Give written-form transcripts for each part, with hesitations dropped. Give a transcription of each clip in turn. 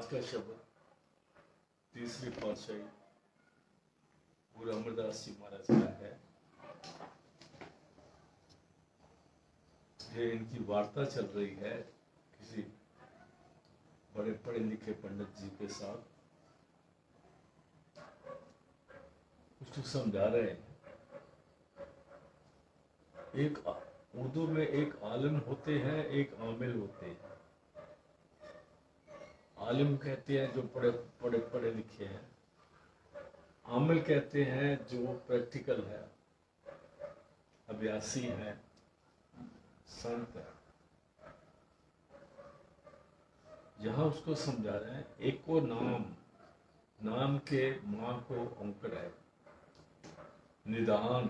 आज का शब्द तीसरी पातशाही गुरु अमरदास जी महाराज का है। ये इनकी वार्ता चल रही है किसी बड़े पढ़े लिखे पंडित जी के साथ। उसको समझा रहे हैं। एक उर्दू में एक आलिम होते हैं, एक आमिल होते हैं। आलिम कहते हैं जो पढ़े लिखे हैं, आमिल कहते हैं जो प्रैक्टिकल है, अभ्यासी है, संत है। यहाँ उसको समझा रहे हैं, एक को नाम के माँ को अंकुर है, निदान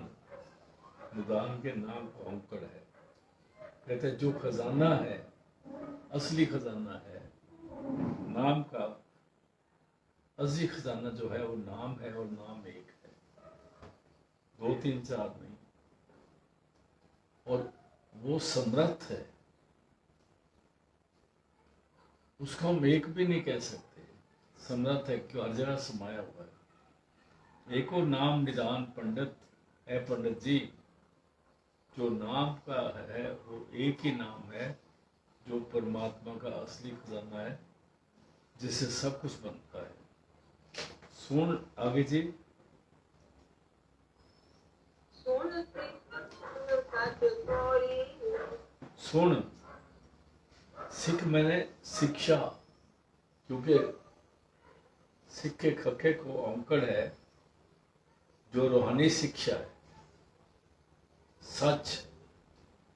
के नाम को अंकुर है। कहते हैं जो खजाना है, असली खजाना है, नाम का असली खजाना जो है वो नाम है, और नाम एक है, 2 3 4 नहीं। और वो समर्थ है, उसको हम एक भी नहीं कह सकते। समर्थ है क्यों? हर जगह समाया हुआ है। एको नाम निदान पंडित है। पंडित जी, जो नाम का है वो एक ही नाम है, जो परमात्मा का असली खजाना है, जिससे सब कुछ बनता है। सुन आगे जी। सुन सिख मैंने शिक्षा, क्योंकि सिख के खखे को अंकड़ है जो रूहानी शिक्षा है, सच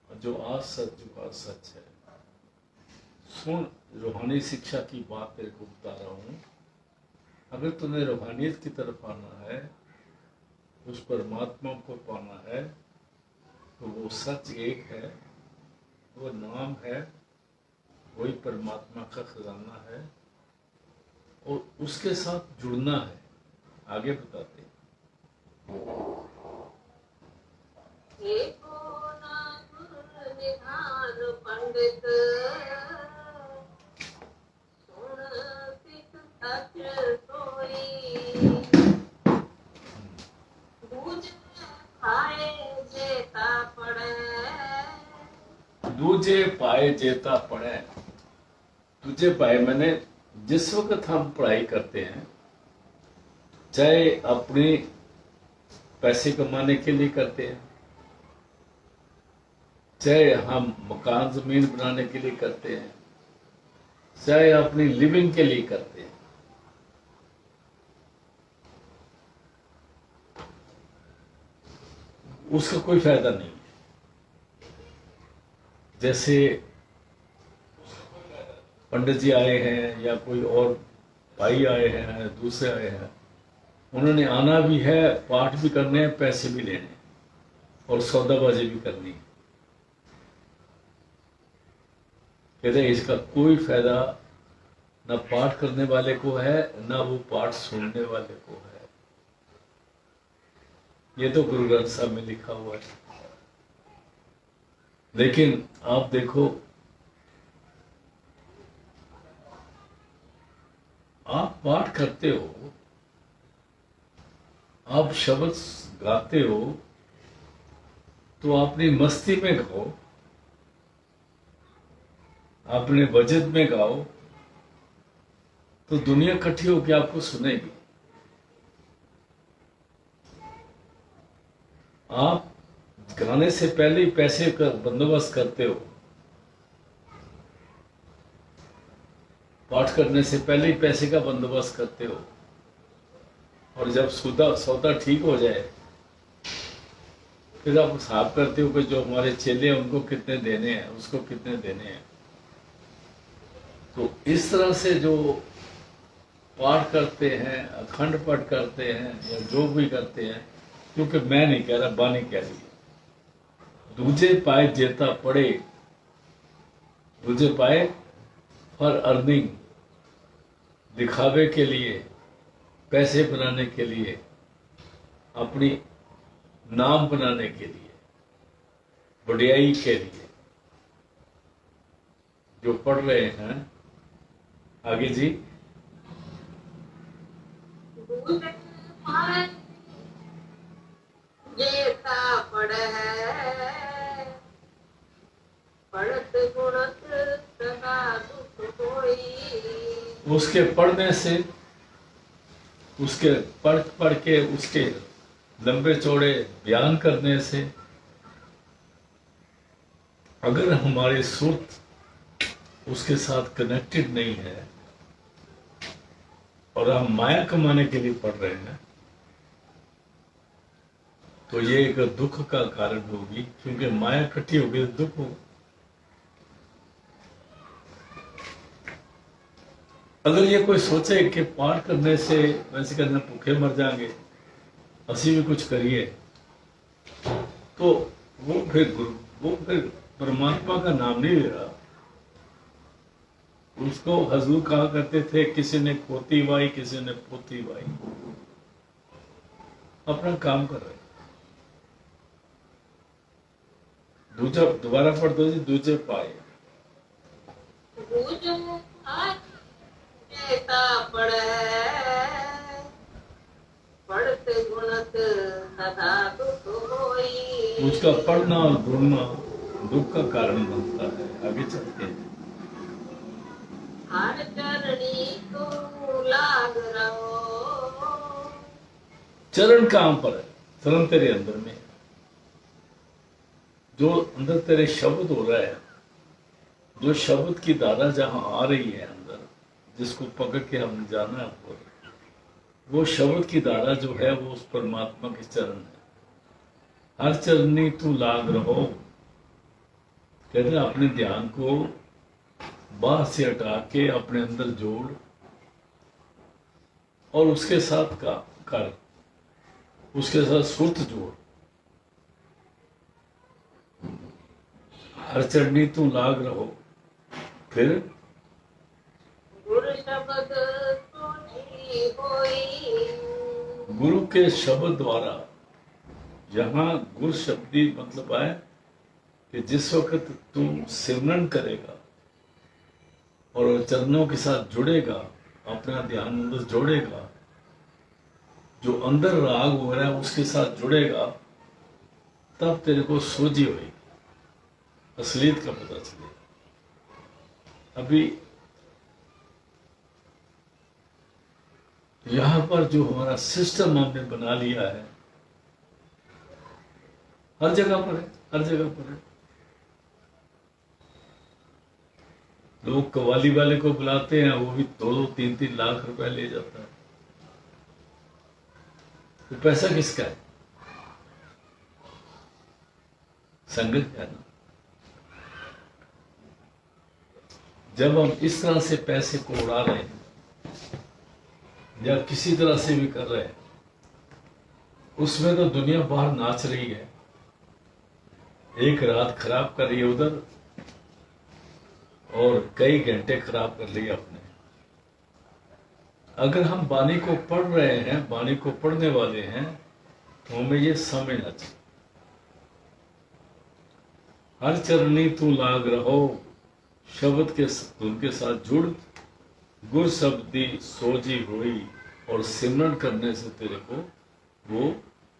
जो आज सच जो आज सच है। सुन, रूहानी शिक्षा की बात तेरे को बता रहा हूँ। अगर तुम्हें रूहानियत की तरफ आना है, उस परमात्मा को पाना है, तो वो सच एक है, वो नाम है, वही परमात्मा का खजाना है, और उसके साथ जुड़ना है। आगे बताते हैं। पंडित दूजे पाए जेता पढ़े। दूजे पाए मैंने जिस वक्त हम पढ़ाई करते हैं, चाहे अपनी पैसे कमाने के लिए करते हैं, चाहे हम मकान जमीन बनाने के लिए करते हैं, चाहे अपनी लिविंग के लिए करते हैं, उसका कोई फायदा नहीं है। जैसे पंडित जी आए हैं या कोई और भाई आए हैं, दूसरे आए हैं, उन्होंने आना भी है, पाठ भी करने हैं, पैसे भी लेने हैं, और सौदाबाजी भी करनी है। कहते हैं इसका कोई फायदा ना पाठ करने वाले को है, ना वो पाठ सुनने वाले को है। ये तो गुरु ग्रंथ साहब में लिखा हुआ है। लेकिन आप देखो, आप पाठ करते हो, आप शब्द गाते हो, तो अपनी मस्ती में गाओ, अपने बजट में गाओ, तो दुनिया इकट्ठी होकर आपको सुनेगी। आप गाने से पहले ही पैसे का बंदोबस्त करते हो, पाठ करने से पहले ही पैसे का बंदोबस्त करते हो, और जब सौदा ठीक हो जाए, फिर आप हिसाब करते हो कि जो हमारे चेले हैं उनको कितने देने हैं, उसको कितने देने हैं। तो इस तरह से जो पाठ करते हैं, अखंड पाठ करते हैं, या जो भी करते हैं, क्योंकि मैं नहीं कह रहा, बानी कह रही है, दूजे पाए जेता पड़े। दूजे पाए फॉर अर्निंग, दिखावे के लिए, पैसे बनाने के लिए, अपनी नाम बनाने के लिए, बढ़ियाई के लिए जो पढ़ रहे हैं। आगे जी। जेता पड़ है पढ़त गुणत सदा दुख होई। उसके पढ़ने से, उसके पढ़ पढ़ के उसके लंबे चौड़े बयान करने से अगर हमारी सुर्त उसके साथ कनेक्टेड नहीं है और हम माया कमाने के लिए पढ़ रहे हैं तो ये एक दुख का कारण होगी, क्योंकि माया इकट्ठी होगी तो दुख होगा। अगर ये कोई सोचे कि पाठ करने से वैसे करने भूखे मर जाएंगे, असी भी कुछ करिए, तो वो फिर परमात्मा का नाम नहीं ले रहा। उसको हजूर कहा करते थे, किसी ने खोती वाई, किसी ने पोती वाई, अपना काम कर रहे। दूजा दोबारा पढ़ दो जी, दूजे पाए जेता पड़े पढ़त गुणत सदा दुख होई। उसका पढ़ना और ढूंढना दुख का कारण बनता है। आगे चलते हैं। हर चरणी तू लाग रहो। चरण कहां पर है? चरण तेरे अंदर में, जो अंदर तेरे शब्द हो रहा है, जो शब्द की धारा जहां आ रही है अंदर, जिसको पकड़ के हमने जाना है ऊपर, वो शब्द की धारा जो है वो उस परमात्मा के चरण है। हर चरणी तू लाग रहो, कहते हैं अपने ध्यान को बाहर से हटा के अपने अंदर जोड़ और उसके साथ का कर, उसके साथ सुर्त जोड़। हर चरणी तू लाग रहो, फिर गुरु शब्द तुझी होई। गुरु के शब्द द्वारा, यहां गुरु शब्दी मतलब है कि जिस वक्त तू सिमरन करेगा और चरणों के साथ जुड़ेगा, अपना ध्यान अंदर जोड़ेगा, जो अंदर राग हो रहा है उसके साथ जुड़ेगा, तब तेरे को सोझी होगी, असलियत का पता चलेगा। अभी यहां पर जो हमारा सिस्टम हमने बना लिया है, हर जगह पर है, हर जगह पर है। लोग कव्वाली वाले को बुलाते हैं, वो भी 2-3 लाख रुपए ले जाता है। तो पैसा किसका है? संगत का ना। जब हम इस तरह से पैसे को उड़ा रहे हैं या किसी तरह से भी कर रहे हैं, उसमें तो दुनिया बाहर नाच रही है, एक रात खराब कर रही है उधर और कई घंटे खराब कर लिए अपने। अगर हम वाणी को पढ़ रहे हैं, वाणी को पढ़ने वाले हैं, तो हमें ये समझना चाहिए। हर चरणी तू लाग रहो, शब्द के उनके साथ जुड़, गुर शब्दी सोजी हुई, और सिमरन करने से तेरे को वो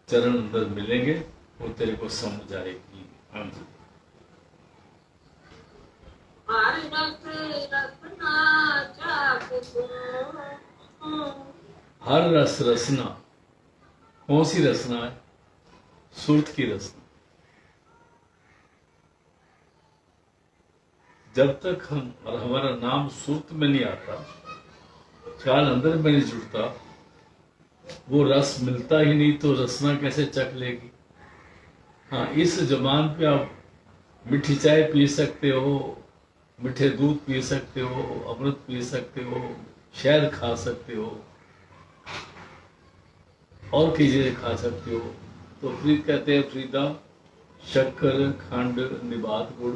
चरण अंदर मिलेंगे, वो तेरे को समझ आएगी। हाँ जी। हर रस रसना, कौन सी रसना है? सुरत की रसना। जब तक हम और हमारा नाम सुरत में नहीं आता, ख्याल अंदर में नहीं जुड़ता, वो रस मिलता ही नहीं, तो रसना कैसे चख लेगी? हाँ, इस जबान पे आप मीठी चाय पी सकते हो, मीठे दूध पी सकते हो, अमृत पी सकते हो, शहद खा सकते हो, और कई चीजें खा सकते हो। तो फ्रीद कहते हैं, फ्रीदा शक्कर खंड निबात गुड़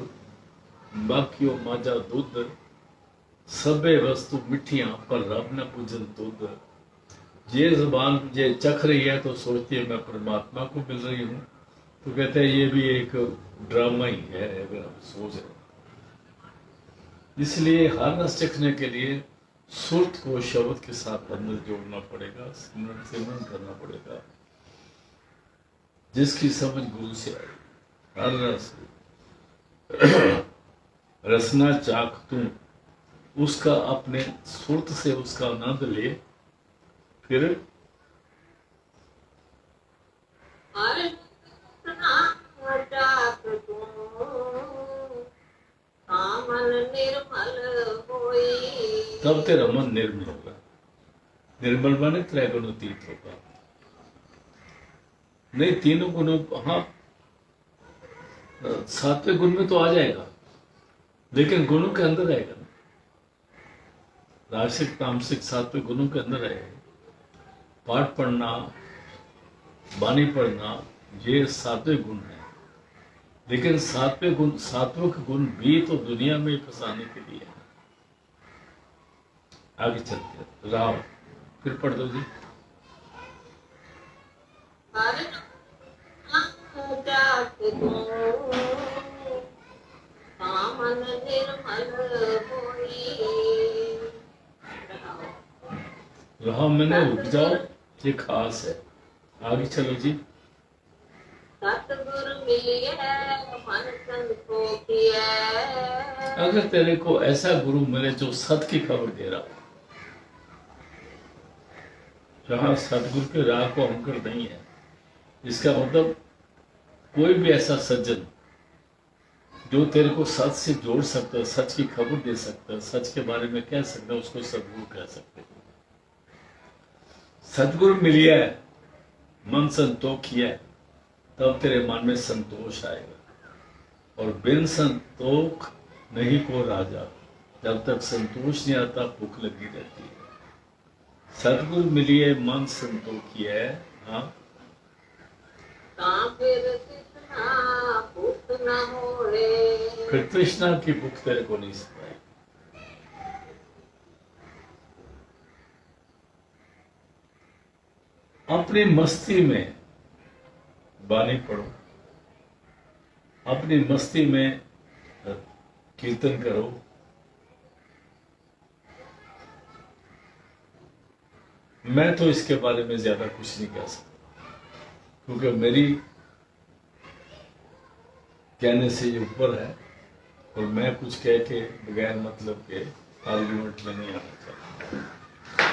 बाकियो माजा दूध, सबे वस्तु मिठियां पर रब न पूजन दूध। ये जबान ये चख रही है तो सोचती है मैं परमात्मा को मिल रही हूँ, तो कहते हैं ये भी एक ड्रामा ही है, अगर हम सोच रहे। इसलिए हर रस चखने के लिए सुरत को शब्द के साथ अंदर जोड़ना पड़ेगा, सिमरन सिमरन करना पड़ेगा। जिसकी समझ गुरु से आई, हर रस रसना चाक तू, उसका अपने सुरत से उसका आनंद ले। फिर तब तेरा मन निर्मल होगा। निर्मल माने त्रैगुणातीत होगा। नहीं, तीनों गुणों, हाँ, सातवें गुण में तो आ जाएगा, लेकिन गुणों के अंदर आएगा ना। राजसिक तामसिक सातवें गुणों के अंदर आएगा। पाठ पढ़ना, वाणी पढ़ना, ये सातवें गुण है। लेकिन सातवें गुण, सात्विक गुण भी तो दुनिया में फंसाने के लिए है। आगे चलते हैं। राव फिर पढ़ दो जी। राह मैंने उग जाओ, ये खास है। आगे चलो जी। सतगुरु मिलिए मन संतोखिए। अगर तेरे को ऐसा गुरु मिले जो सत की खबर दे रहा हो, जहां सतगुरु के राह को अंकुर नहीं है, इसका मतलब कोई भी ऐसा सज्जन जो तेरे को सच से जोड़ सकता है, सच की खबर दे सकता है, सच के बारे में कह सकता है, उसको सतगुरु कह सकते हैं। सतगुरु मिलिए, मन संतोख है, तब तेरे मन में संतोष आएगा। और बिन संतोख नहीं को राजा, जब तक संतोष नहीं आता भूख लगी रहती है। सतगुरु मिलिए, मन संतोखी है। हाँ, फिर तृष्णा की भूख तेरे को नहीं सताएगी। अपनी मस्ती में वाणी पढ़ो, अपनी मस्ती में कीर्तन करो। मैं तो इसके बारे में ज्यादा कुछ नहीं कह सकता, क्योंकि मेरी कहने से ये ऊपर है, और मैं कुछ कह के बगैर मतलब के आर्गुमेंट में नहीं आना चाहता।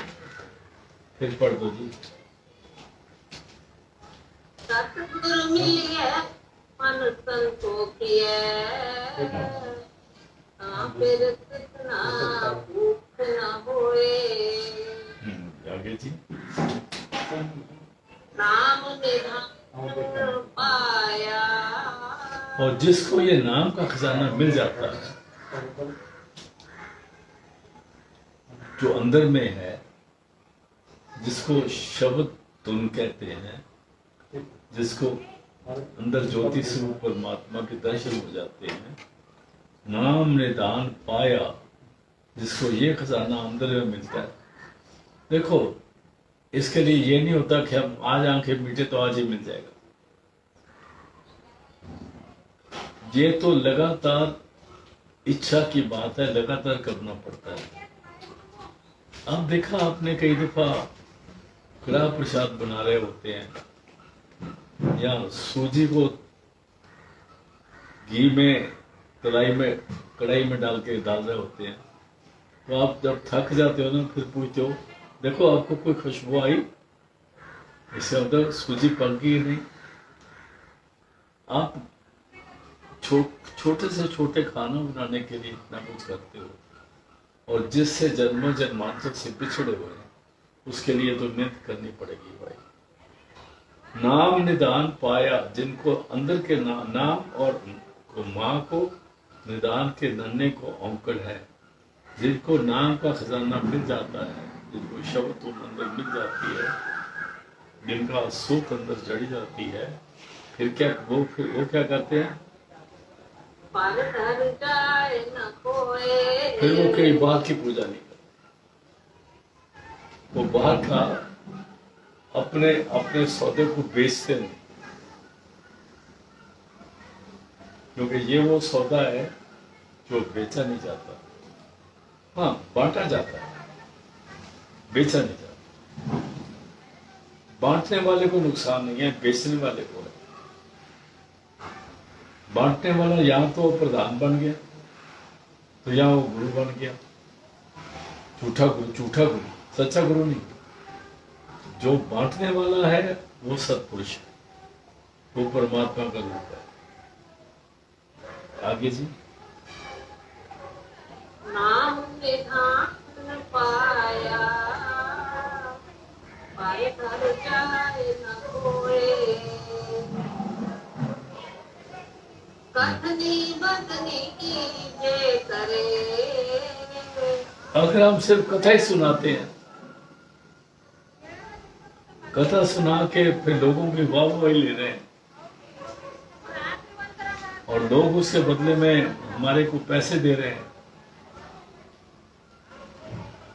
फिर पढ़ दो जी। सतगुरु मिलिए मन संतोखिए, फिर तृष्णा भूख न होए। आगे जी। नाम निधान पाया। और जिसको ये नाम का खजाना मिल जाता है, जो अंदर में है, जिसको शब्द धुन कहते हैं, जिसको अंदर ज्योति स्वरूप परमात्मा के दर्शन हो जाते हैं, नाम निदान पाया, जिसको ये खजाना अंदर में मिलता है। देखो, इसके लिए ये नहीं होता कि हम आज आंखें मीटे तो आज ही मिल जाएगा। ये तो लगातार इच्छा की बात है, लगातार करना पड़ता है। अब देखा आपने कई दफा कड़ा प्रसाद बना रहे होते हैं, या सूजी को घी में कढ़ाई में डाल के डाल रहे होते हैं, तो आप जब थक जाते हो ना, फिर पूछते हो, देखो आपको कोई खुशबू आई? इससे मतलब सूजी पक गई नहीं। आप छोटे से छोटे खाना बनाने के लिए इतना कुछ करते हो, और जिससे जन्मों जन्मांतर से पिछड़े हुए हैं, उसके लिए तो मेहनत करनी पड़ेगी भाई। नाम निदान पाया, जिनको अंदर के नाम और माँ को, निदान के नन्हे को औंकड़ है, जिनको नाम का खजाना मिल जाता है, जिनको शब्द तो अंदर मिल जाती है, जिनका सुख अंदर जड़ी जाती है, फिर वो क्या करते हैं? फिर वो कई बात की पूजा नहीं करते, वो बाहर का अपने सौदे को बेचते नहीं, क्योंकि ये वो सौदा है जो बेचा नहीं जाता। हाँ, बांटा जाता है, बेचा नहीं जाता। बांटने वाले को नुकसान नहीं है, बेचने वाले को है। बांटने वाला या तो प्रधान बन गया, तो या वो गुरु बन गया। झूठा गुरु, सच्चा गुरु नहीं। जो बांटने वाला है वो सत्पुरुष है, वो परमात्मा का रूप है। आगे जी। नाम निधान पाया, पाए घर जाए न कोई, कथनी बदनी कीजे करे। अगर हम सिर्फ कथा ही सुनाते हैं, कथा सुना के फिर लोगों की वाहवाही ले रहे हैं और लोग उसके बदले में हमारे को पैसे दे रहे हैं।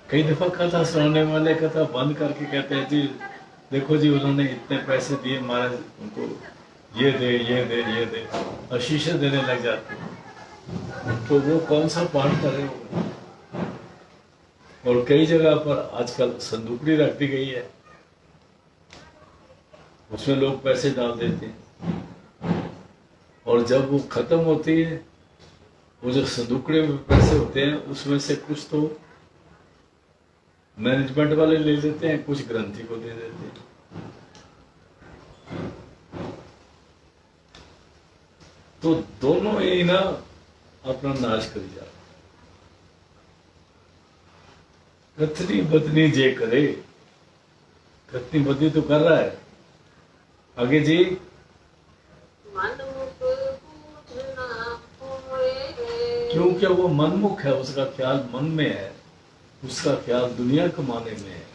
कई दफा कथा सुनाने वाले कथा बंद करके कहते हैं जी देखो जी उन्होंने इतने पैसे दिए, महाराज उनको ये दे ये दे ये दे, और शीशे देने लग जाते हैं। तो वो कौन सा पाठ कर रहे हो? और कई जगह पर आजकल संदूकड़ी रख दी गई है, उसमें लोग पैसे डाल देते हैं और जब वो खत्म होती है, वो जो संदूकड़े में पैसे होते हैं उसमें से कुछ तो मैनेजमेंट वाले ले लेते हैं, कुछ ग्रंथी को दे देते हैं। तो दोनों ही ना अपना नाश करी जा रहे। कथनी बदनी जे करे, कथनी बदनी तो कर रहा है। आगे जी। क्योंकि वो मनमुख है, उसका ख्याल मन में है, उसका ख्याल दुनिया कमाने में है,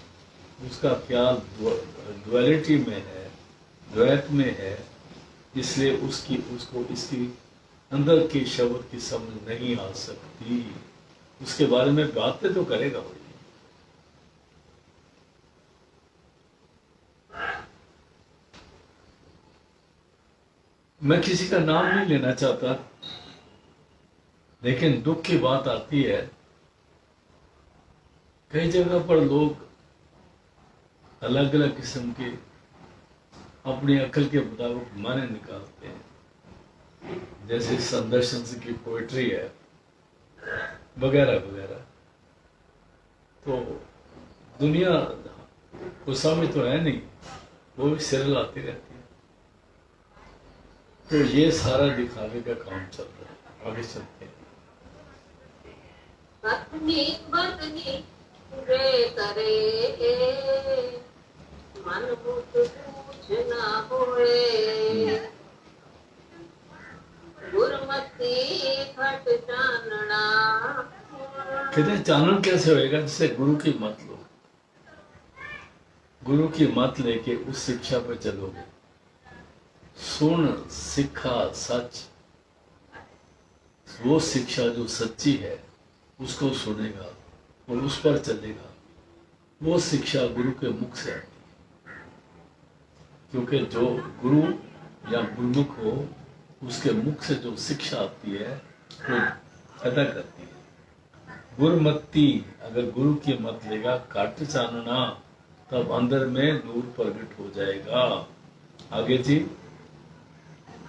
उसका ख्याल ड्युअलिटी में है, द्वैत में है, इसलिए उसको इसकी अंदर की शब्द की समझ नहीं आ सकती। उसके बारे में बातें तो करेगा वही। मैं किसी का नाम नहीं लेना चाहता, लेकिन दुख की बात आती है, कई जगह पर लोग अलग अलग किस्म के अपनी अकल के मुताबिक माने निकालते हैं, जैसे संदर्शन की पोएट्री है वगैरह वगैरह। तो दुनिया को समझ तो है नहीं, वो भी सिर लाती रहती है। तो ये सारा दिखावे का काम चल रहा है। आगे चलते हैं। कथनी बदनी रे करे, मन बुद्ध पूछ ना होए, गुरमति घट जानना। कहते चानन कैसे होएगा? जिससे गुरु की मत लो, गुरु की मत लेके उस शिक्षा पे चलोगे। सुन सिखा सच, वो शिक्षा जो सच्ची है उसको सुनेगा और उस पर चलेगा। वो शिक्षा गुरु के मुख से आती है, क्योंकि जो गुरु या गुरुमुख हो उसके मुख से जो शिक्षा आती है वो अदा करती है। गुरमत्ती, अगर गुरु की मत लेगा, काट चानना, तब अंदर में नूर प्रकट हो जाएगा। आगे जी।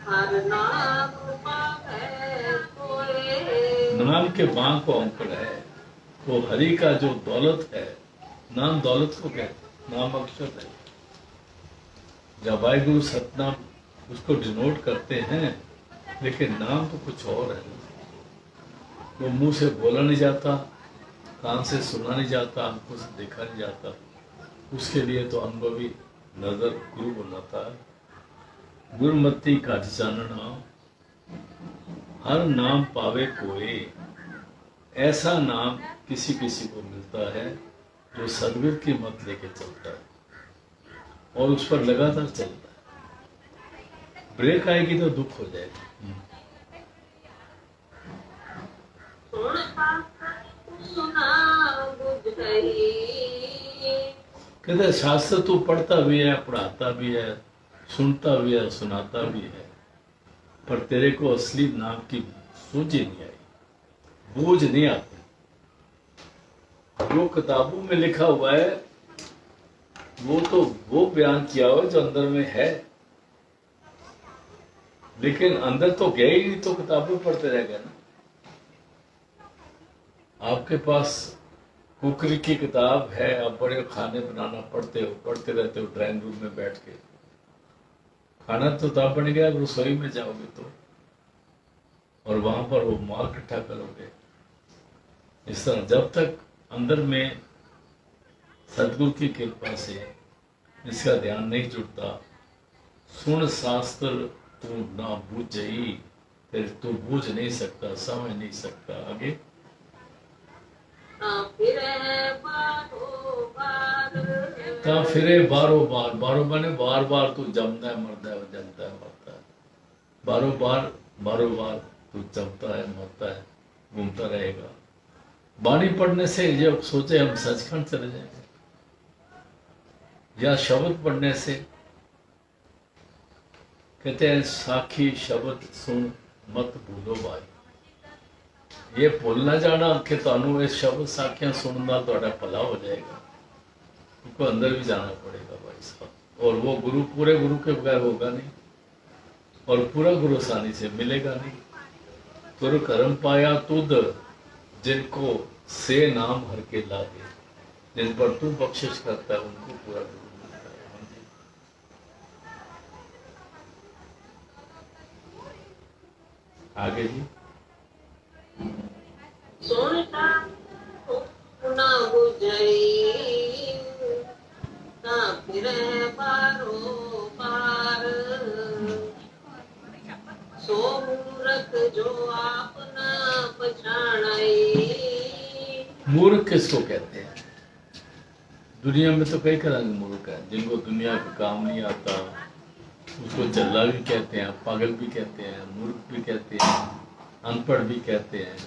हर नाम पावे कोई, नाम के बां को अंकुर है, वो हरि का जो दौलत है। नाम दौलत को कहते, नाम अक्षर है। जब वाहिगुरु सतनाम उसको डिनोट करते हैं, लेकिन नाम तो कुछ और है। वो मुंह से बोला नहीं जाता, कान से सुना नहीं जाता, आंखों से देखा नहीं जाता। उसके लिए तो अनुभवी नजर गुरु बनाता है। गुरमति का जानना, हर नाम पावे कोई। ऐसा नाम किसी किसी को मिलता है जो सदगुरु की मत लेके चलता है और उस पर लगातार चलता है। ब्रेक आएगी तो दुख हो जाएगा। कहते शास्त्र तू पढ़ता भी है, पढ़ाता भी है, सुनता भी है, सुनाता भी है, पर तेरे को असली नाम की सूझ नहीं आई, बूझ नहीं आती। जो किताबों में लिखा हुआ है वो तो वो बयान किया हो जो अंदर में है, लेकिन अंदर तो गए ही नहीं तो किताबें पढ़ते रह गए ना। आपके पास कुकरी की किताब है, आप बड़े खाने बनाना पढ़ते हो, पढ़ते रहते हो ड्राइंग रूम में बैठ के। खाना तो तब बन गया रसोई में जाओगे तो, और वहां पर वो माल इकट्ठा करोगे। इस तरह जब तक अंदर में सदगुरु की कृपा से इसका ध्यान नहीं जुड़ता, सुन शास्त्र तू ना बूझई, फिर तू बूझ नहीं सकता, समझ नहीं सकता। आगे ता फिरे बारो बार, बारो माने बार बार तू जमता है मरता है, जमता है मरता है, बारो बार तू जमता है मरता है, घूमता रहेगा। वाणी पढ़ने से ये सोचे हम सचखंड चले जाएंगे, या शब्द पढ़ने से, कहते हैं साखी शब्द सुन मत भूलो भाई। ये भूल ना जाना कि तुहानू इस शब्द साखियां सुनने नाल तुहाडा भला हो जाएगा, उनको अंदर भी जाना पड़ेगा भाई साहब। और वो गुरु पूरे गुरु के बगैर होगा नहीं, और पूरा गुरु आसानी से मिलेगा नहीं। तुर कर्म पाया तुद, जिनको से नाम हर के लागे, जिन पर तू बख्शिश करता है उनको पूरा गुरु मिलता है। हाँ जी। आगे जी। सुनता ना बुझई, ता फिरे बारो बार, सो मूरख जो आप ना पछाणई। मूर्ख किसको कहते हैं? दुनिया में तो कई तरह के मूर्ख हैं, जिनको दुनिया का काम नहीं आता, उसको जल्ला भी कहते हैं, पागल भी कहते हैं, मूर्ख भी कहते हैं, अनपढ़ भी कहते हैं।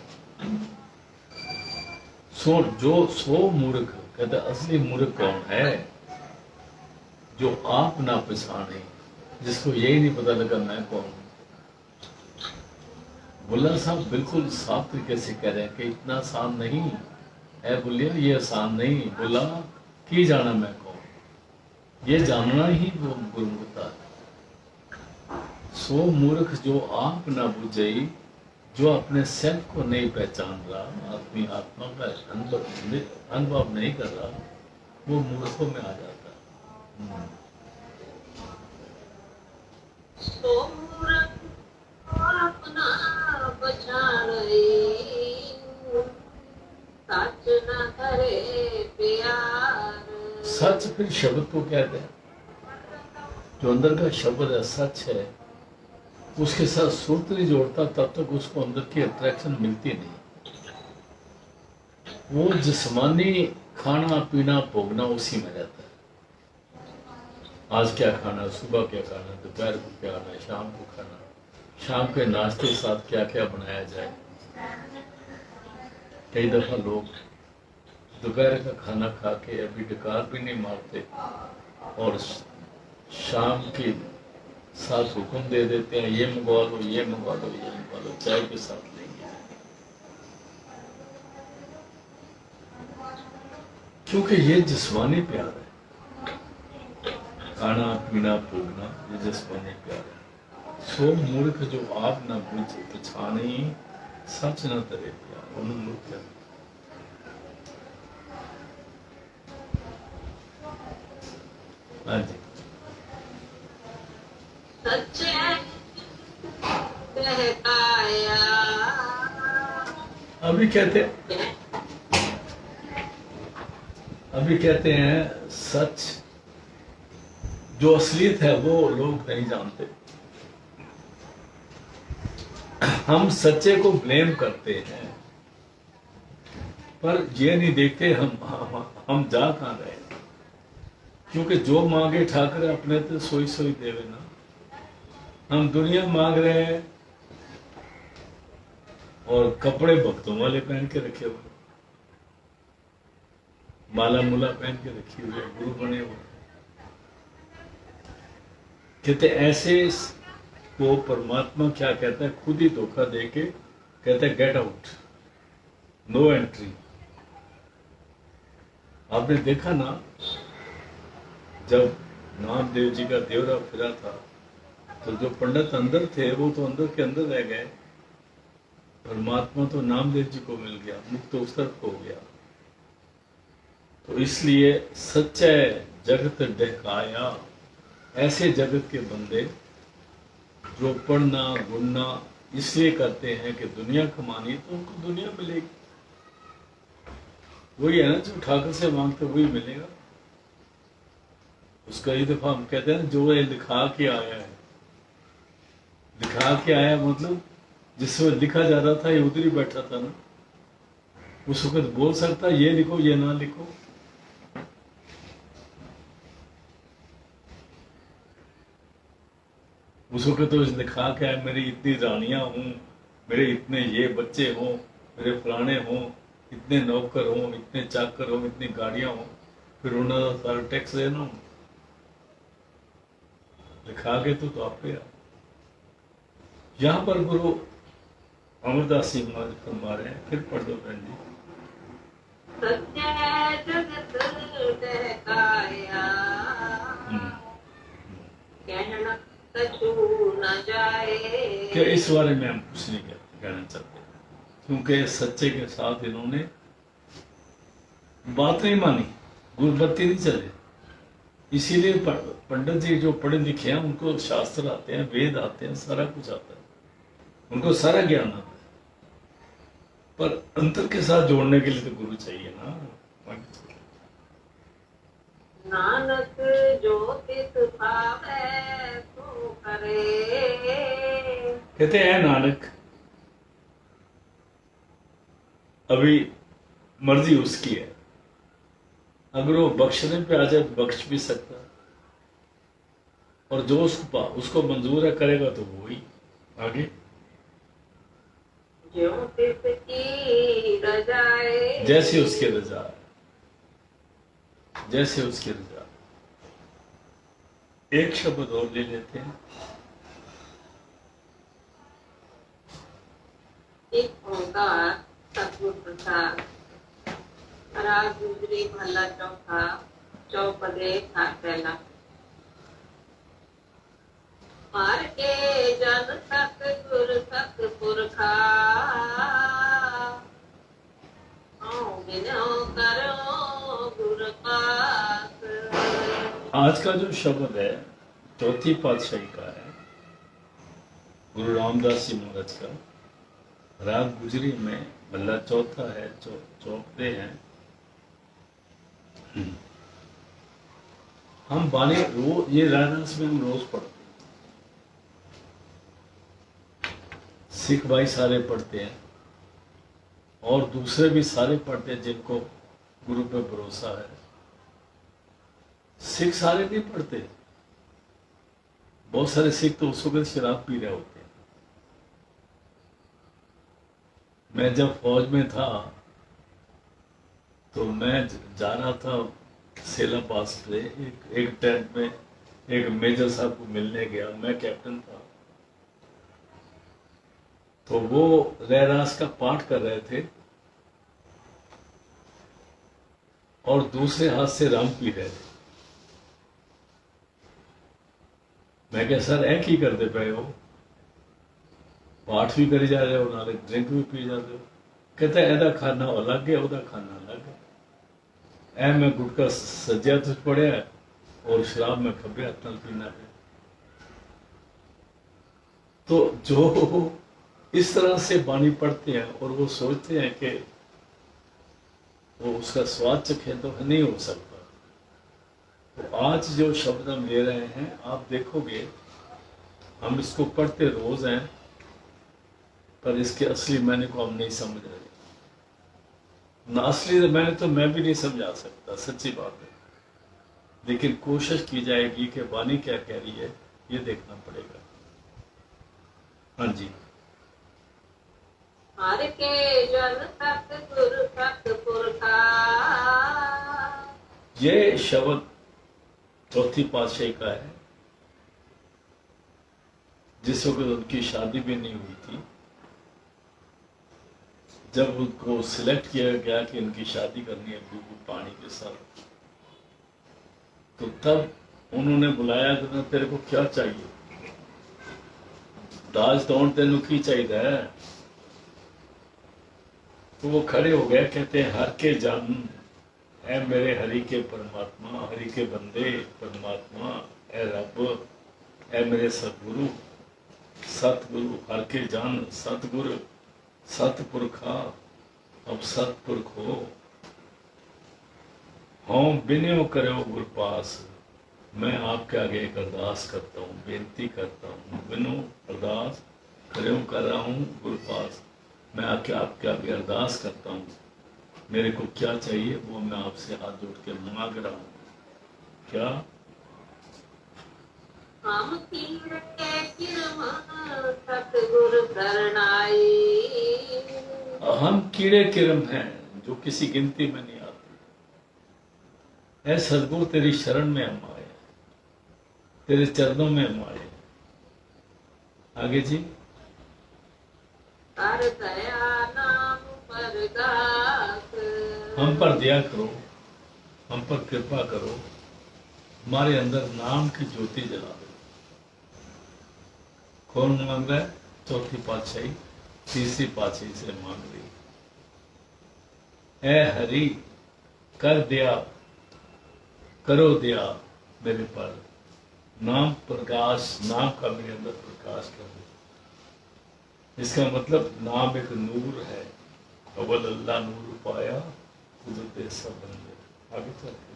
सो मूर्ख कहते, असली मूर्ख कौन है? जो आप ना पहचाने, जिसको यही नहीं पता लगा मैं कौन हूं। बुल्ला साहब बिल्कुल साफ तरीके से कह रहे हैं कि इतना आसान नहीं है बुल्लिया, ये आसान नहीं। बुल्ला की जाना मैं कौन, ये जानना ही वो गुरुमुखता है। सो मूर्ख जो आप ना बुझई, जो अपने सेल्फ को नहीं पहचान रहा, अपनी आत्मा का अनुभव नहीं कर रहा, वो मूर्खों में आ जाता है। सो मूरख अपना पछाणई, सच न करे प्यार। सच फिर शब्द को कहते हैं, जो अंदर का शब्द है, सच है, उसके साथ सूत्र नहीं जोड़ता तब तक उसको अंदर की अट्रैक्शन मिलती नहीं। वो जिस्मानी खाना पीना भोगना उसी में रहता है। आज क्या खाना, सुबह क्या खाना, दोपहर को क्या खाना, शाम को खाना, शाम के नाश्ते के साथ क्या क्या बनाया जाए। कई दफा लोग दोपहर का खाना खा के अभी डकार भी नहीं मारते, और शाम के साथ हुक्म दे देते हैं, ये मंगवा लो, ये मंगवा लो, ये मंगवा लो, चाय के साथ लेंगे। क्योंकि ये जिस्मानी प्यार है, खाना पीना भोगना, ये जिस्मानी प्यार है। सो मूर्ख जो आप ना बुझ पछानी, सच न तरे प्यार, उन्होंने मूर्ख है। हाँ जी। सच्चे कहकाया, अभी कहते हैं सच जो असलियत है वो लोग नहीं जानते। हम सच्चे को ब्लेम करते हैं, पर ये नहीं देखते हम जा कहां रहे। क्योंकि जो मांगे ठाकर अपने तो सोई सोई देवे ना। हम दुनिया मांग रहे हैं और कपड़े भक्तों वाले पहन के रखे हुए, माला मुला पहन के रखी हुई, गुरु बने हुए। कहते ऐसे को परमात्मा क्या कहता है, खुद ही धोखा दे के कहता है गेट आउट, नो एंट्री। आपने देखा ना जब नामदेव जी का देवरा फिरा था तो जो पंडित अंदर थे वो तो अंदर के अंदर रह गए, परमात्मा तो नामदेव जी को मिल गया, मुक्त उस तरफ हो गया। तो इसलिए सच्चे जगत डहकाया, ऐसे जगत के बंदे जो पढ़ना गुनना इसलिए करते हैं कि दुनिया कमानी, तो उनको दुनिया मिलेगी। वही है ना, जो ठाकुर से मांगते वही मिलेगा। उसका ही दफा हम कहते हैं जो ये दिखा के आया है, दिखा के आया मतलब जिस वक्त लिखा जा रहा था ये उधर ही बैठा था ना, उस वक्त बोल सकता ये लिखो ये ना लिखो। उस वक्त तो दिखा के आया मेरी इतनी रानियां हूं, मेरे इतने ये बच्चे हों, मेरे फलाने हों, इतने नौकर हों, इतने चाकर हों, इतनी गाड़ियां हों, फिर उन्होंने सारा टैक्स देना दिखा के तो आप यहाँ पर गुरु अमरदास जी महाराज फरमा रहे हैं, फिर पढ़ दो बहन जी। सत्य जगत डहकाया, कहना कछु न जाए। क्या इस बारे में हम कुछ नहीं कहना चाहते, क्योंकि सच्चे के साथ इन्होंने बात नहीं मानी, गुरबत्ती नहीं चले। इसीलिए पंडित जी जो पढ़े लिखे हैं उनको शास्त्र आते हैं, वेद आते हैं, सारा कुछ आता है, उनको सारा ज्ञान आता है, पर अंतर के साथ जोड़ने के लिए तो गुरु चाहिए ना। नानक जो तिस भावै सो करे। कहते हैं नानक अभी मर्जी उसकी है, अगर वो बख्शने पे आ जाए तो बख्श भी सकता है, और जो उसको मंजूर है करेगा तो वो ही आगे। ज्यों तिसकी रजाए, जैसे उसकी रजा, जैसे उसकी रजा। एक शब्द और ले लेते हैं। एक ओंकार सतगुर प्रसाद, राग गुजरी महला चौथा, चौपदे था पहला। मार के जन सत गुर सत पुरखा, बिनो करो गुर पास। आज का जो शब्द है चौथी पातशाही का है, गुरु रामदास जी महाराज का, राग गुजरी में महला चौथा है, चौपदे हैं। हम बानी रोज ये राजदास में हम रोज पढ़ते हैं, सिख भाई सारे पढ़ते हैं और दूसरे भी सारे पढ़ते हैं जिनको गुरु पे भरोसा है। सिख सारे नहीं पढ़ते, बहुत सारे सिख तो उस वक्त शराब पी रहे होते हैं। मैं जब फौज में था तो मैं जा रहा था सेला पास पे, एक टेंट में एक मेजर साहब को मिलने गया, मैं कैप्टन था। तो वो रहरास का पाठ कर रहे थे और दूसरे हाथ से राम पी रहे थे। मैं क्या सर ऐ की करते पे हो, पाठ भी करी जा रहे हो नाले ड्रिंक भी पी जाते हो। कहते एदा खाना अलग है ओदा खाना अलग है, ऐ मैं गुटका सज्जा तुझ पड़िया और शराब में खब्बे हाथ नाल पीना है। तो जो इस तरह से बानी पढ़ते हैं और वो सोचते हैं कि वो उसका स्वाद चखे तो नहीं हो सकता। तो आज जो शब्द हम ले रहे हैं आप देखोगे हम इसको पढ़ते रोज हैं, पर इसके असली मैंने को हम नहीं समझ रहे ना। असली मैंने तो मैं भी नहीं समझा सकता, सच्ची बात है, लेकिन कोशिश की जाएगी कि वाणी क्या कह रही है ये देखना पड़ेगा। हाँ जी। हर के जन सत गुर सत पुरखा। ये शब्द चौथी पातशाही का है, जिस वक्त उनकी शादी भी नहीं हुई थी। जब उनको सिलेक्ट किया गया कि इनकी शादी करनी है बिल्कुल पानी के साथ, तो तब उन्होंने बुलाया कि ना तेरे को क्या चाहिए, दाज दौड़ तेन की चाहिए। तो वो खड़े हो गए, कहते हैं हर के जन, ऐ मेरे हरि के परमात्मा, हरि के बंदे परमात्मा, ऐ रब, ऐ मेरे सतगुरु, सतगुरु हर के जन, सतगुरु सतपुरखा, अब सतपुरख हो बिन्यो करो गुर पास। मैं आपके आगे एक अरदास करता हूँ, बेनती करता हूँ, बिनो अरदास करो कर रहा हूँ गुरु पास। मैं आपके आगे अरदास करता हूँ, मेरे को क्या चाहिए वो मैं आपसे हाथ जोड़ के मांग रहा हूँ। क्या? हम तीर के किरम सतगुरु शरणाई। हम कीड़े किरम हैं जो किसी गिनती में नहीं आते। ऐ सदगुरु तेरी शरण में हम आए, तेरे चरणों में हम आए। आगे जी। कर दया नाम पर गास। हम पर दया करो, हम पर कृपा करो, हमारे अंदर नाम की ज्योति जला दो। कौन मांग रहा है? चौथी पातशाही तीसरी पातशाही से मांग रही। ऐ हरि कर दया, करो दया मेरे पर, नाम प्रकाश, नाम का मेरे अंदर प्रकाश कर दो। इसका मतलब नाम एक नूर है। अव्वल अल्लाह नूर पाया कुदरत सब बंदे। आगे चलते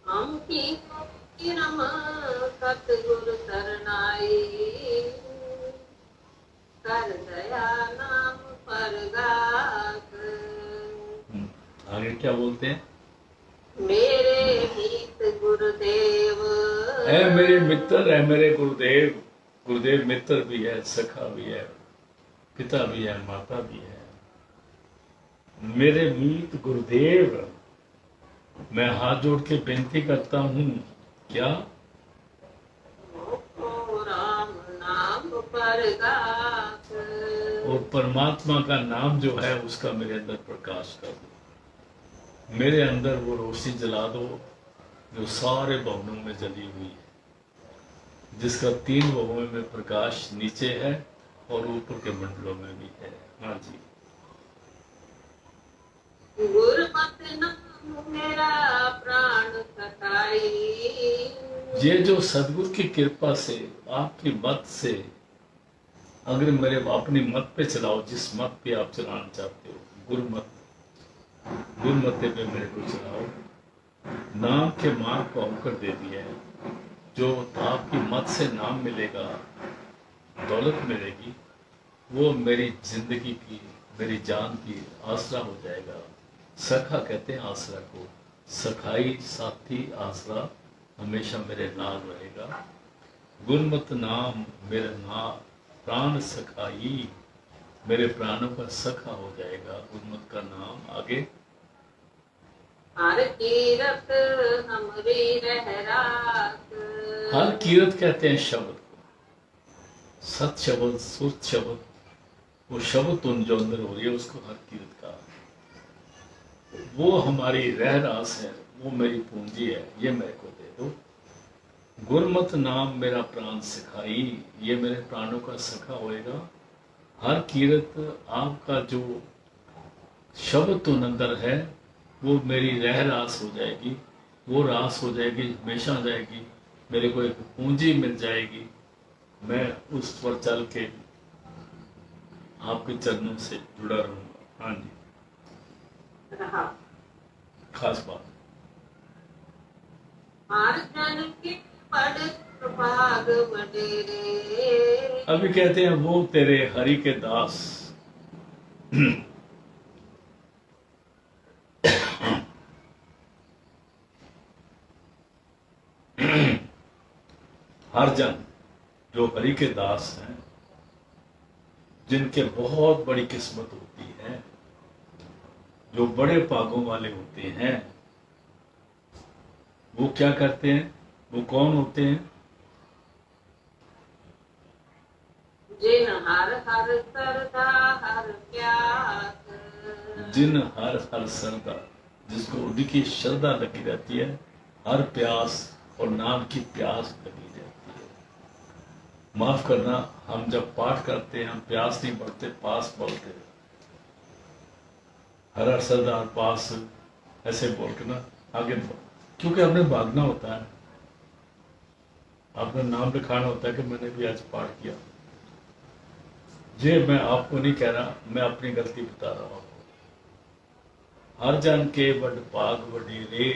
हम किरम सतगुरु शरणाई। कर दया नाम पर गास। आगे क्या बोलते हैं? मेरे मीत गुरुदेव। ऐ मेरे मित्र, ऐ मेरे गुरुदेव। गुरुदेव मित्र भी है, सखा भी है, पिता भी है, माता भी है। मेरे मीत गुरुदेव, मैं हाथ जोड़ के बेनती करता हूँ। क्या? ओ राम नाम पर गास। और परमात्मा का नाम जो है उसका मेरे अंदर प्रकाश कर दो। मेरे अंदर वो रोशनी जला दो जो सारे भवनों में जली हुई है, जिसका 3 भवनों में प्रकाश नीचे है और ऊपर के मंडलों में भी है। हाँ जी। गुरमत नाम मेरा प्राण सताई। ये जो सदगुरु की कृपा से, आपकी मत से, अगर मेरे अपनी मत पे चलाओ, जिस मत पे आप चलाना चाहते हो, गुरुमत, गुरुमते पे मेरे को चलाओ। नाम के मार्ग को हमकर दे दिया है। जो आपकी मत से नाम मिलेगा, दौलत मिलेगी, वो मेरी जिंदगी की, मेरी जान की आसरा हो जाएगा। सखा कहते हैं आसरा को, सखाई साथी आसरा हमेशा मेरे नाम रहेगा। गुरमत नाम मेरा नाम प्राण सखाई, मेरे प्राणों का सखा हो जाएगा गुरमत का नाम। आगे। हर कीरत हमरी रहरात। हर कीरत कहते हैं शब्द को, सत शब्द, सुत शब्द, वो शब्द तुम जो अंदर हो रही है उसको हर कीरत का, वो हमारी रह रास है, वो मेरी पूंजी है, ये मेरे को दे दो। गुरमत नाम मेरा प्राण सिखाई, ये मेरे प्राणों का सखा होएगा। हर कीरत आपका जो शब्द तुम अंदर है वो मेरी रह रास हो जाएगी, वो रास हो जाएगी, हमेशा जाएगी। मेरे को एक पूंजी मिल जाएगी, मैं उस पर चल के आपके चरणों से जुड़ा रहूंगा। हाँ जी। रहा खास बात। हर जन के पड़ भाग बडेरे। अभी कहते हैं वो तेरे हरि के दास। हर जन जो हरि के दास हैं, जिनके बहुत बड़ी किस्मत होती है, जो बड़े पागों वाले होते हैं, वो क्या करते हैं? वो कौन होते हैं? जिन हर हर सरदा हर प्यास। जिन हर हर सरदा, जिसको उनकी श्रद्धा लगी रहती है, हर प्यास और नाम की प्यास लगी रहती है। माफ करना, हम जब पाठ करते हैं हम प्यास नहीं पढ़ते, पास बोलते हैं। हर हर सरदार पास ऐसे बोल के ना आगे बढ़ो, क्योंकि हमने भागना होता है, अपना नाम लिखाना होता है कि मैंने भी आज पाठ किया। ये मैं आपको नहीं कह रहा, मैं अपनी गलती बता रहा हूं। हर जन के बड़ भाग वडीरे,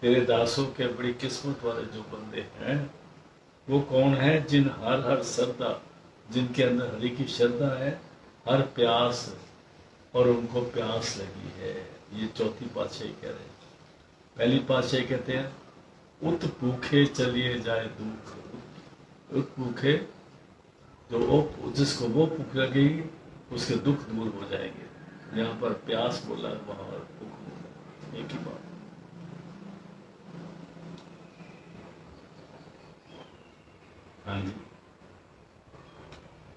तेरे दासों के बड़ी किस्मत वाले जो बंदे हैं, वो कौन है? जिन हर हर श्रद्धा, जिनके अंदर हरि की श्रद्धा है, हर प्यास और उनको प्यास लगी है। ये चौथी पातशाही कह रहे हैं। पहली पातशाही कहते हैं उत भूखे चलिए जाए दुख। उत भूखे, जो वो जिसको वो भूख लगेगी उसके दुख दूर हो जाएंगे। यहाँ पर प्यास बोला, वहां दुख बोला, एक ही बात। हाँ जी।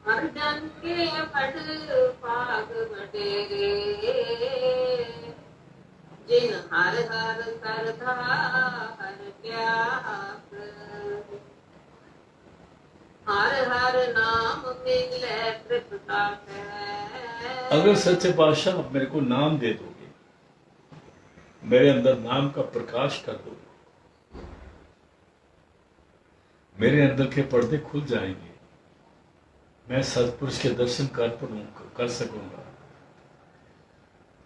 हर जन के बड़ भाग वडेरे, जिन हर हर सरधा हर प्यास, हर हर नाम मिले तृप्ता है। अगर सच्चे पातशाह आप मेरे को नाम दे दोगे, मेरे अंदर नाम का प्रकाश कर दोगे, मेरे अंदर के पर्दे खुल जाएंगे, मैं सतपुरुष के दर्शन कर सकूंगा।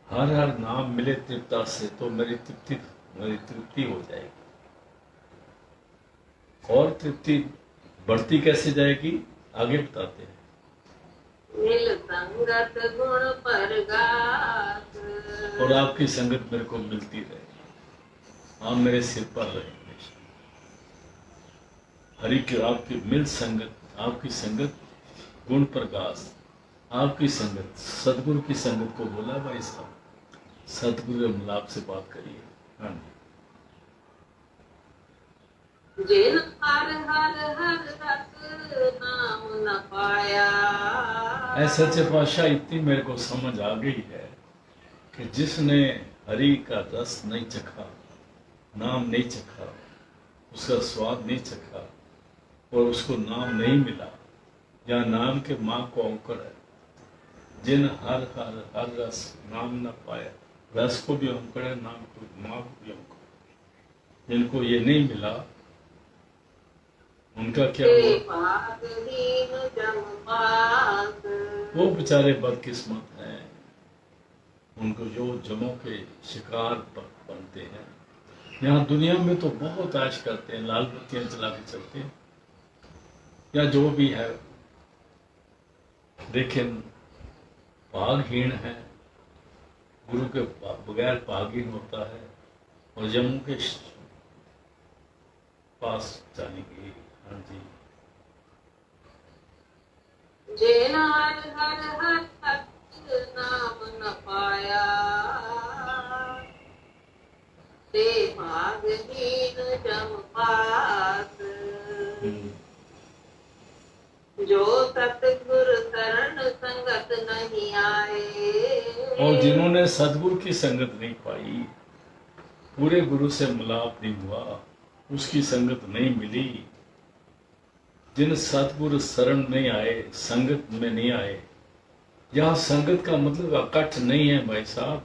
हर हर नाम मिले तृप्ता से, तो मेरी तृप्ति हो जाएगी। और तृप्ति बढ़ती कैसे जाएगी, आगे बताते हैं। मिल संगत गुण परगास, और आपकी संगत मेरे को मिलती रहे, आप मेरे सिर पर रहे हमेशा। हरि की आपकी मिल संगत, आपकी संगत गुण प्रकाश, आपकी संगत, सदगुरु की संगत को बोला भाई साहब, सदगुरु के मिलाप से बात करिए। हाँ, जिन हर हर हर रस नाम न पाया। ऐसे सच्चे पातशाह इतनी मेरे को समझ आ गई है कि जिसने हरि का रस नहीं चखा, नाम नहीं चखा, उसका स्वाद नहीं चखा, और उसको नाम नहीं मिला, या नाम के माँ को अंकुर है। जिन हर हर हर रस नाम न पाया, रस को भी अंकुर है, नाम को, माँ को भी अंकुर है। जिनको ये नहीं मिला उनका क्या हुआ? वो बेचारे बदकिस्मत हैं, उनको जो जमों के शिकार बनते हैं। यहाँ दुनिया में तो बहुत ऐश करते हैं, लाल बत्तियां जला के चलते हैं, या जो भी है, लेकिन भागहीन है, गुरु के बगैर भागहीन होता है, और जम्मू के पास जाएंगे। हाँ जी। जिन हर हर हर नाम न पाया, ते भागहीन जम पास। जो सतगुरु शरण संगत नहीं आए। और जिन्होंने सतगुरु की संगत नहीं पाई, पूरे गुरु से मिलाप नहीं हुआ, उसकी संगत नहीं मिली, जिन सतगुरु शरण नहीं आए, संगत में नहीं आए। यहाँ संगत का मतलब अकट्ठ नहीं है भाई साहब,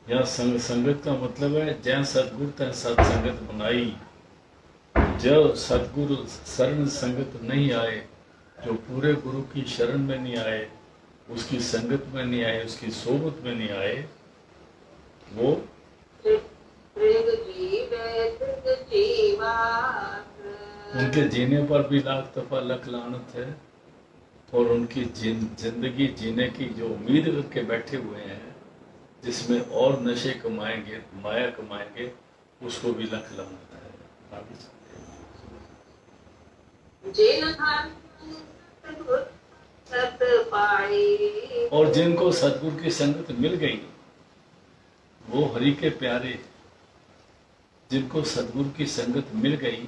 यहाँ संगत का मतलब है जय सतगुरु तय सत्संगत बनाई। जो सतगुरु शरण संगत नहीं आए, जो पूरे गुरु की शरण में नहीं आए, उसकी संगत में नहीं आए, उसकी सोबत में नहीं आए, वो उनके जीने पर भी लाख दफा लख लानत है, और उनकी जिंदगी जीने की जो उम्मीद करके बैठे हुए हैं, जिसमें और नशे कमाएंगे, माया कमाएंगे, उसको भी लख लानत है। और जिनको सतगुरु की संगत मिल गई, वो हरि के प्यारे, जिनको सतगुरु की संगत मिल गई,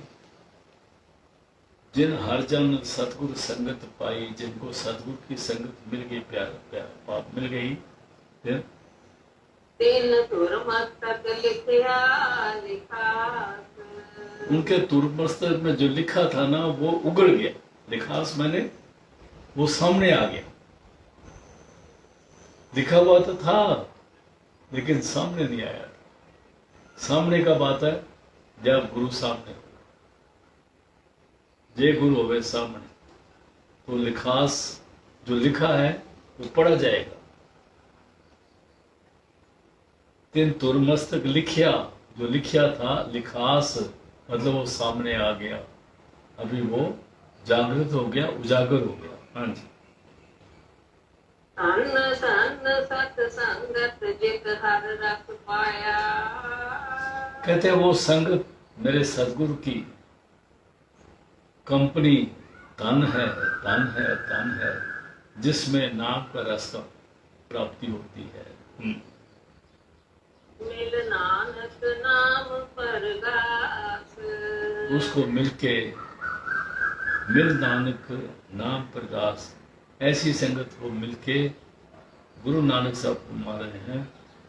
जिन हर जन सतगुरु संगत पाई, जिनको सतगुरु की संगत मिल गई, प्यार मिल गई, फिर ਤਿਨ ਧੁਰ ਮਸਤਕ ਲਿਖਿਆ ਲਿਖਾਸ। उनके तुर्मस्तक में जो लिखा था ना वो उगड़ गया। लिखास मैंने वो सामने आ गया। लिखा हुआ तो था लेकिन सामने नहीं आया। सामने का बात है जब गुरु सामने हो, जे गुरु होवे सामने, तो लिखास जो लिखा है वो पढ़ा जाएगा। तीन तुरमस्तक लिखिया, जो लिखिया था लिखास मतलब वो सामने आ गया। अभी वो जागृत हो गया, उजागर हो गया। हाँ जी। ਧੰਨ ਧੰਨ ਸਤ ਸੰਗਤ ਜਿਤ ਹਰ ਰਸ ਪਾਇਆ। कहते हैं वो संगत मेरे सदगुरु की कंपनी धन है, धन है, धन है, जिसमें नाम का रस का प्राप्ति होती है। ਮਿਲ ਨਾਨਕ ਨਾਮ ਪਰਗਾਸ। उसको मिलके मिल नानक नाम प्रकाश, ऐसी संगत को मिलके गुरु नानक साहब फरमा रहे हैं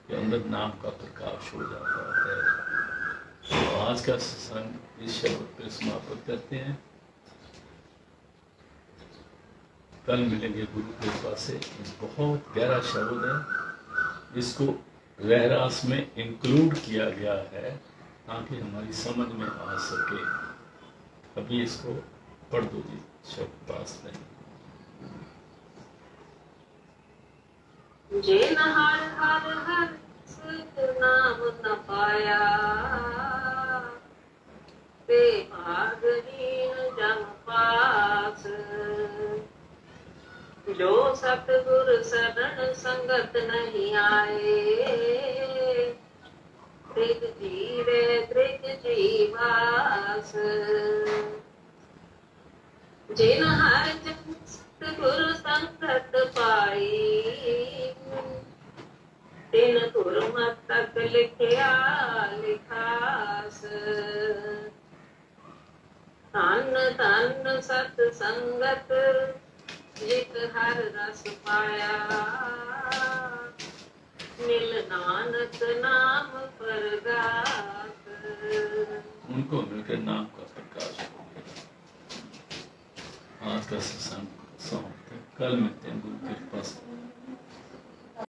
कि अंदर नाम का प्रकाश हो जाता है। तो आज का सत्संग इस शब्द पर समाप्त करते हैं। कल मिलेंगे गुरु के पास से। बहुत गहरा शब्द है, इसको रहरास में इंक्लूड किया गया है ताकि हमारी समझ में आ सके। अभी इसको पढ़ दो जी, शब्द पास नहीं। ਜਿਨ ਹਰ ਹਰ ਹਰ ਸੁਖ ਨਾਮ ਨ ਪਾਇਆ। ਤੇ ਭਾਗਹੀਨ ਜਮ ਪਾਸ। ਜੋ ਸਤਿਗੁਰ ਸਰਣ ਸੰਗਤ ਨਹੀਂ ਆਏ। ਤ੍ਰਿਗ ਜੀਵੇ ਤ੍ਰਿਗ ਜੀਵਾਸ। ਜਿਨ ਹਰ ਸਤਿਗੁਰ ਸੰਗਤ ਪਾਈ। ਤਿਨ ਧੁਰ ਮਸਤਕ ਲਿਖਿਆ ਲਿਖਾਸ। ਧੰਨ ਧੰਨ ਸਤ ਸੰਗਤ ਜਿਤ ਹਰ ਰਸ ਪਾਇਆ। ਮਿਲ ਨਾਨਕ ਨਾਮ ਪਰਗਾਸ। उनको मिलकर नाम का प्रकाश हो गया। आज का सत्संग समाप्त है। कल मिलते हैं गुरु के पास।